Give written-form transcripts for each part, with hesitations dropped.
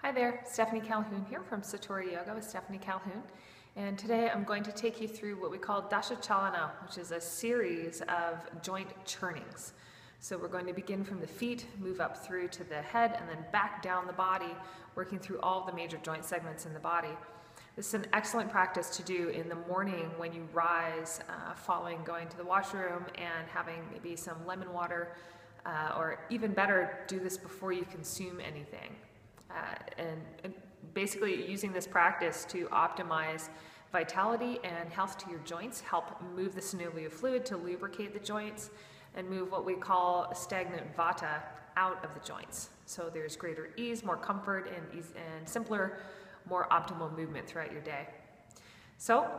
Hi there, Stephanie Calhoun here from Satori Yoga with Stephanie Calhoun. And today I'm going to take you through what we call Dasa Chalana, which is a series of joint churnings. So we're going to begin from the feet, move up through to the head, and then back down the body, working through all the major joint segments in the body. This is an excellent practice to do in the morning when you rise, following going to the washroom and having maybe some lemon water, or even better, do this before you consume anything. And basically using this practice to optimize vitality and health to your joints, help move the synovial fluid to lubricate the joints, and move what we call stagnant Vata out of the joints. So there's greater ease, more comfort, and simpler, more optimal movement throughout your day. So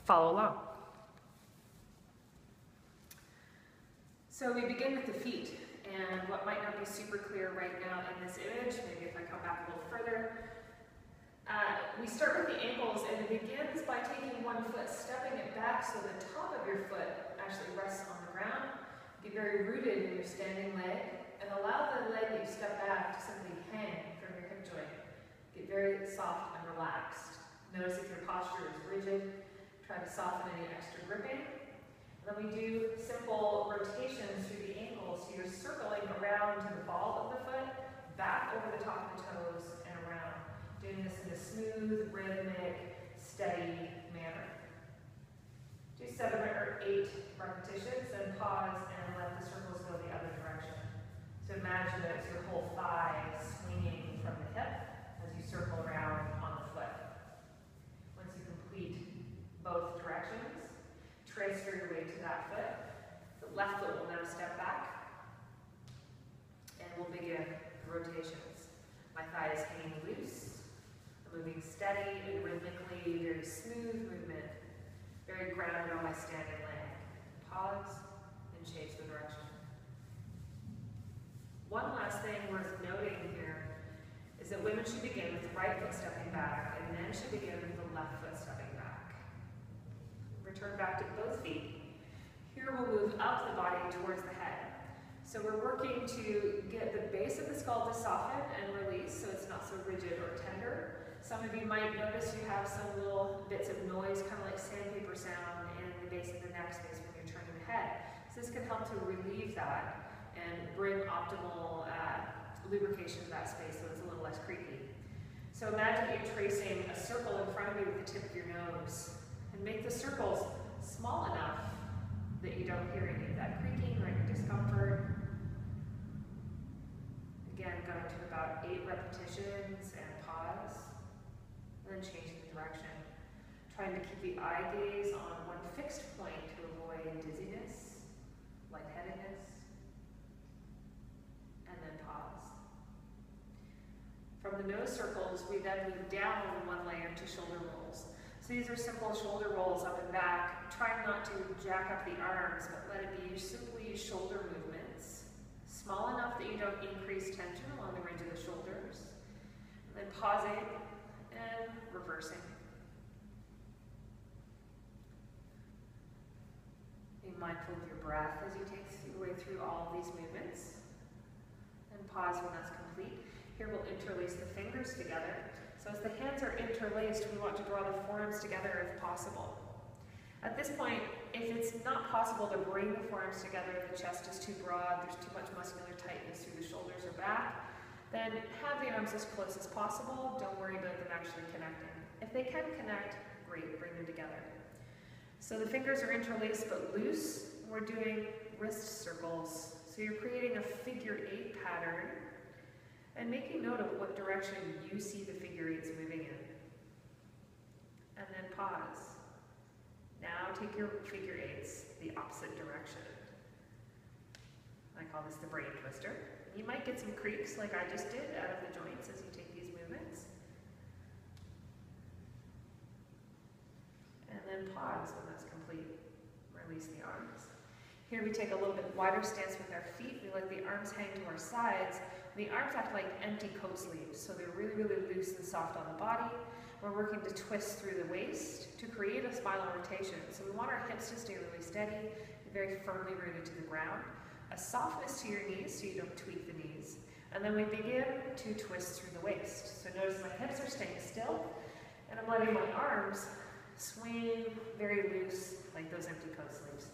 follow along. So we begin with the feet. And what might not be super clear right now in this image, maybe if I come back a little further, we start with the ankles, and it begins by taking one foot, stepping it back so the top of your foot actually rests on the ground. Get very rooted in your standing leg, and allow the leg that you step back to simply hang from your hip joint. Get very soft and relaxed. Notice if your posture is rigid, try to soften any extra gripping. Then we do simple rotations through the ankles, so you're circling around to the ball of the foot, back over the top of the toes, and around. Doing this in a smooth, rhythmic, steady manner. Do 7 or 8 repetitions, then pause and let the circles go the other direction. So imagine that it's your whole thigh swinging from the hip as you circle around on the foot. Once you complete both directions, transfer your weight to that foot. The left foot will now step back, and we'll begin the rotations. My thigh is hanging loose. I'm moving steady and rhythmically, very smooth movement, very grounded on my standing leg. Pause and change the direction. One last thing worth noting here is that women should begin with the right foot stepping back, and men should begin with the left foot stepping back. Return back to both feet. Here we'll move up the body towards the head. So we're working to get the base of the skull to soften and release so it's not so rigid or tender. Some of you might notice you have some little bits of noise, kind of like sandpaper sound in the base of the neck space when you're turning the head. So this can help to relieve that and bring optimal lubrication to that space so it's a little less creaky. So imagine you tracing a circle in front of you with the tip of your nose. And make the circles small enough that you don't hear any of that creaking or any discomfort. Again, going to about 8 repetitions and pause. And then change the direction. Trying to keep the eye gaze on one fixed point to avoid dizziness, lightheadedness, and then pause. From the nose circles, we then move down one layer to shoulder rolls. So these are simple shoulder rolls up and back. Try not to jack up the arms, but let it be simply shoulder movements. Small enough that you don't increase tension along the ridge of the shoulders. And then pausing and reversing. Be mindful of your breath as you take your way through all of these movements. And pause when that's complete. Here we'll interlace the fingers together. So as the hands are interlaced, we want to draw the forearms together if possible. At this point, if it's not possible to bring the forearms together, the chest is too broad, there's too much muscular tightness through the shoulders or back, then have the arms as close as possible. Don't worry about them actually connecting. If they can connect, great, bring them together. So the fingers are interlaced but loose. We're doing wrist circles. So you're creating a figure 8 pattern and making note of what direction you see the figure 8s moving in. And then pause. Now take your figure 8s the opposite direction. I call this the brain twister. You might get some creaks like I just did out of the joints as you take these movements. And then pause when that's complete. Release the arms. Here we take a little bit wider stance with our feet. We let the arms hang to our sides. The arms act like empty coat sleeves, so they're really, really loose and soft on the body. We're working to twist through the waist to create a spinal rotation. So we want our hips to stay really steady and very firmly rooted to the ground. A softness to your knees so you don't tweak the knees. And then we begin to twist through the waist. So notice my hips are staying still, and I'm letting my arms swing very loose, like those empty coat sleeves.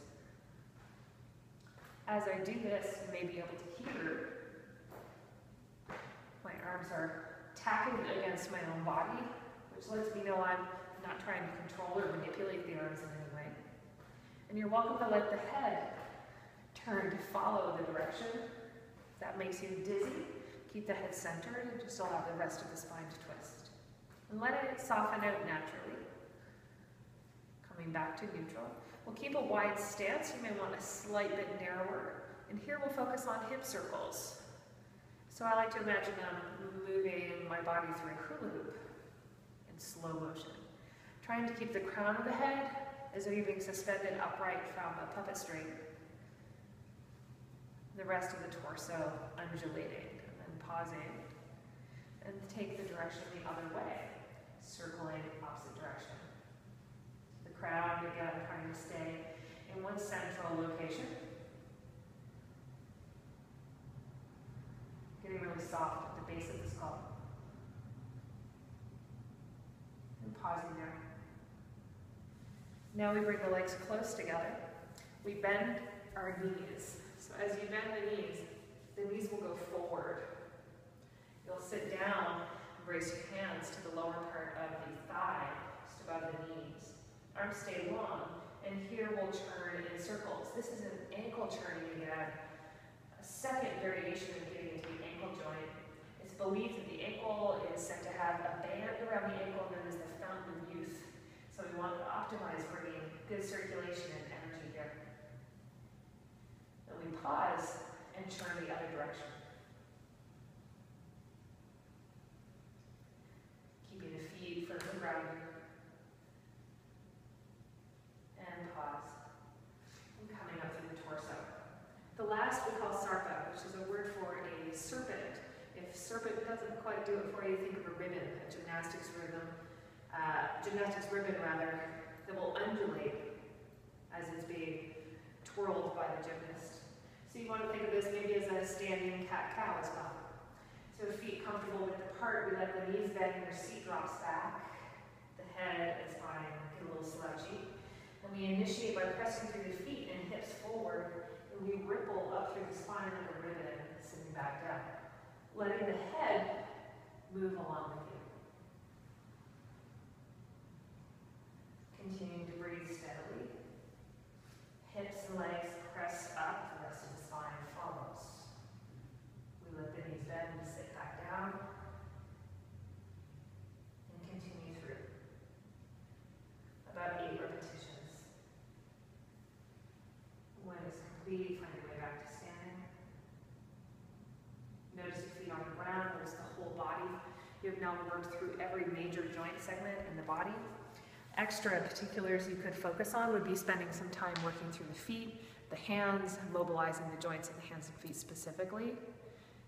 As I do this, you may be able to hear my arms are tapping against my own body, which lets me know I'm not trying to control or manipulate the arms in any way. And you're welcome to let the head turn to follow the direction. If that makes you dizzy, keep the head centered and just allow the rest of the spine to twist. And let it soften out naturally. Coming back to neutral. We'll keep a wide stance. You may want a slight bit narrower. And here we'll focus on hip circles. So I like to imagine I'm moving my body through a hula hoop in slow motion. Trying to keep the crown of the head as though you're being suspended upright from a puppet string. The rest of the torso undulating, and then pausing, and take the direction the other way, circling opposite direction. The crown, again, trying to stay in one central location. Getting really soft at the base of the skull. And pausing there. Now we bring the legs close together. We bend our knees. So as you bend the knees will go forward. You'll sit down and brace your hands to the lower part of the thigh, just above the knees. Arms stay long, and here we'll turn in circles. This is an ankle turning again. A second variation of getting into the ankle joint. It's believed that the ankle is said to have a band around the ankle known as the fountain of youth. So we want to optimize bringing good circulation and energy here. Then we pause and turn the other direction. Keeping the feet firmly grounded. And pause. And coming up through the torso. The last we call sarpa, which is a word for a serpent. If serpent doesn't quite do it for you, think of a ribbon, a gymnastics ribbon that will undulate as it's being twirled by the gymnast. So you want to think of this maybe as a standing cat-cow as well. So feet comfortable width apart, we let the knees bend, your seat drops back, the head and spine get a little slouchy. And we initiate by pressing through the feet and hips forward, and we ripple up through the spine like a ribbon, sitting back down. Letting the head move along with you. Continuing to breathe steadily. Hips and legs press up, the rest of the spine follows. We let the knees bend and sit back down. And continue through. About 8 repetitions. When it's complete, find your way back to standing. Notice your feet on the ground, notice the whole body. You have now worked through every major joint segment in the body. Extra particulars you could focus on would be spending some time working through the feet, the hands, mobilizing the joints in the hands and feet specifically.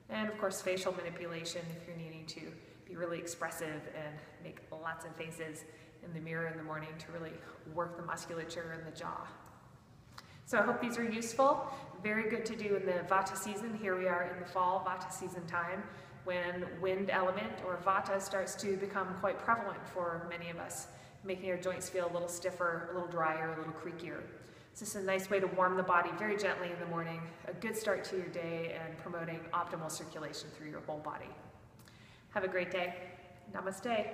And of course, facial manipulation if you're needing to be really expressive and make lots of faces in the mirror in the morning to really work the musculature in the jaw. So I hope these are useful. Very good to do in the Vata season. Here we are in the fall, Vata season time, when wind element or Vata starts to become quite prevalent for many of us, making our joints feel a little stiffer, a little drier, a little creakier. So this is a nice way to warm the body very gently in the morning, a good start to your day, and promoting optimal circulation through your whole body. Have a great day. Namaste.